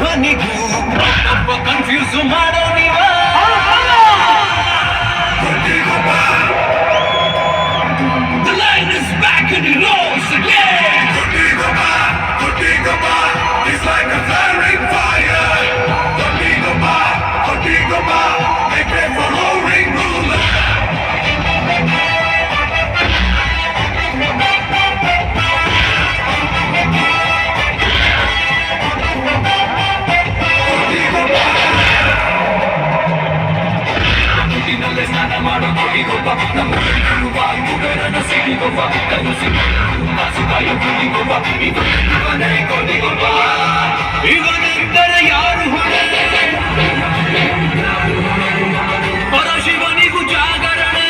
ಧ್ವನಿಗೂ ಒಬ್ಬ ಕನ್ಫ್ಯೂಸ್ ಮಾಡೋ ನೀವ The line is back and it rolls again. It's like a flaring fire. Make it for roaring ruler. ಸ್ನಾನ ಮಾಡೋ ಕೊಟ್ಟಿಗೊಬ್ಬ ನಮ್ಮ ಮುಗರನ ಸಿಡಿಗೊಬ್ಬ ಕನಸಿ ಕಾಸಿಕಾಯ ಕುಡಿಗೊಬ್ಬ ಇವನೇ ಕೊಡಿಗೊಬ್ಬ ಇವನಿದ್ದರೆ ಯಾರು ಪರಶಿವನಿಗೂ ಜಾಗರಣೆ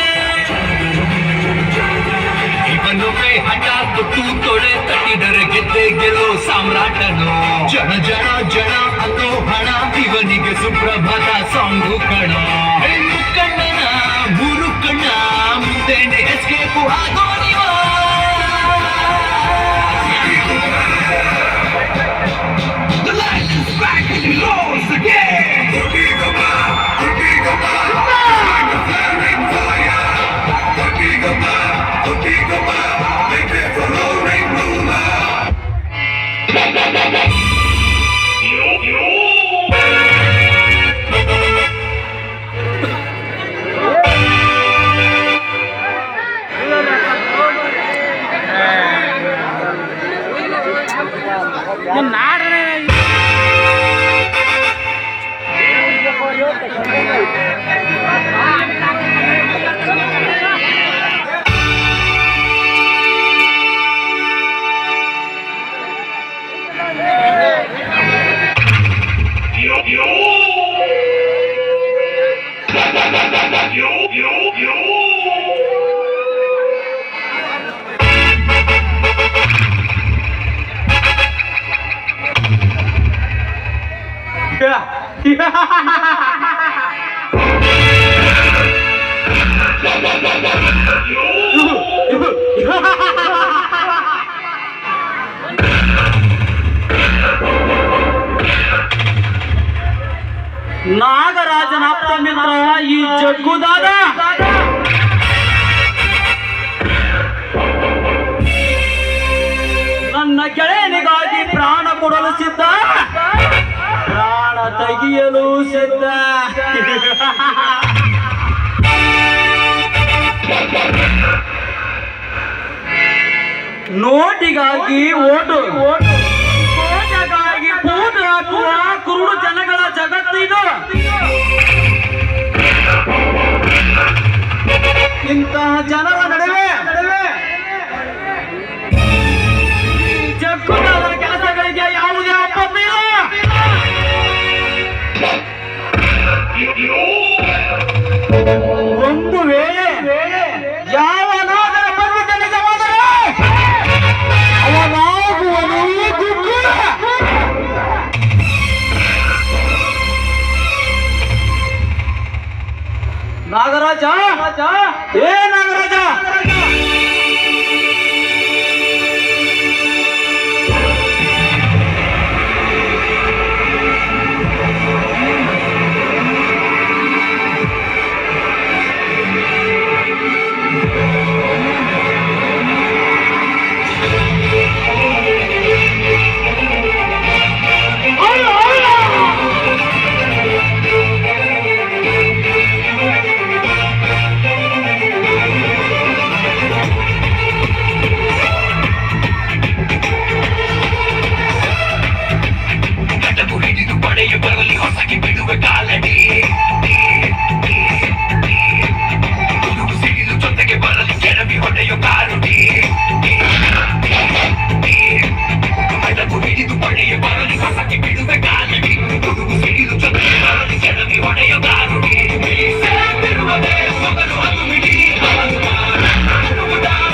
ಇವನುವೇ ಹಠ ತೊಟ್ಟು ತೊಡೆ ತಟ್ಟಿದರೆ ಗೆದ್ದೆ ಗೆಲ್ಲೋ ಸಾಮ್ರಾಟನು ಜನ ಜನ ಜನ ಅನ್ನೋ ಹಣ ಇವನಿಗೆ ಸುಪ್ರಭಾತ ಸಾಂಗು ಕಣ ಹೆಣ್ಣು ಕಣ್ಣನ ಮೂರು ಕಣ್ಣ ಮುಂದೆನೆ ಎಸ್ಕೇಪು ಆಗೋ ನೀವ The light is back and it rolls again. Kudigama, like a flaring fire. Kudigama, make it for roaring ruler. ನಾಗರಾಜನ ಆಪ್ತ ಮಿತ್ರ ಈ ಜಗ್ಗುದಾದ ನನ್ನ ಗೆಳೆಯನಿಗಾಗಿ ಪ್ರಾಣ ಕೊಡಲು ಸಿದ್ಧ, ಪ್ರಾಣ ತೆಗೆಯಲು ಸಿದ್ಧ. ನೋಟಿಗಾಗಿ ಓಟು, ಓಟಗಾಗಿ ಬೂಟು ಹಾಕುವ ಕುರುಡು ಜನಗಳ ಜಗತ್ತಿದು. ಇಂತಹ ಜನರ ನಡುವೆ ಜಗ್ಗುದಾದರ ಕೆಲಸಗಳಿಗೆ ಯಾವುದೇ ಆಪತ್ತಿಲ್ಲ. ಒಂದು ವೇಳೆ ಯಾವನಾದರ ಬಂದಿದ್ದ ನಿಜವಾದರೆ ಅವನಾಗುವನು ಗುಗ್ಗು. ನಾಗರಾಜ, ಏ ನಾಗರಾಜ, ಬರಲಿ ಹೊಸಗೆ ಬಿಡುವೆ ಕಾಲಡಿ ಸಿಡಿಲು ಜೊತೆಗೆ ಬರಲಿ ಕೆಡವಿ ಹೊಡೆಯೋ ಕಾರುಡಿ ಮೆಡಕು ಹಿಡಿದು ಪಡೆಯ ಬರಲಿ ಹೊಸಗೆ ಬಿಡುವೆ ಕಾಲಡಿ ಸಿಡಿಲು ಜೊತೆಗೆ ಬರಲಿ ಕೆಡವಿ ಹೊಡೆಯೋ ಕಾರುಡಿ ಸೇರುವುದೇ ಮೊದಲು ಅದು ಬಿಡಿ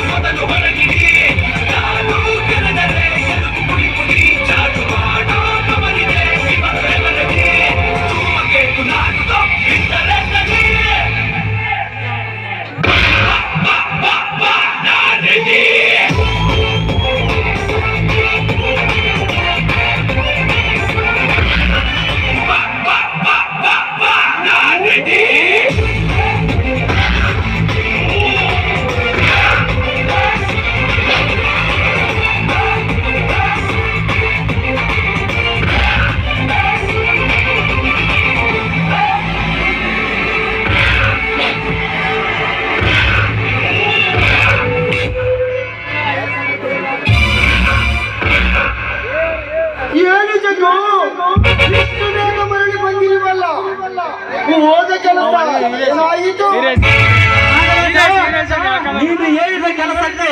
ಮೊದಲು ಹೊರಗಿಡಿ ನಾನು ಕೆಳಗಡೆ ಎದುರು ಪುಡಿ ಪುಡಿ ಚಾಟು ಮಾಡೋ ಕಮಲಿದೆ ಇಷ್ಟು ಬೇಗ ಮರಳಿ ಬಂದಿರುವಲ್ಲ, ಹೋದ ಕೆಲಸ ಏನಾಯಿತು? ನೀನು ಹೇಳಿದ ಕೆಲಸಕ್ಕೆ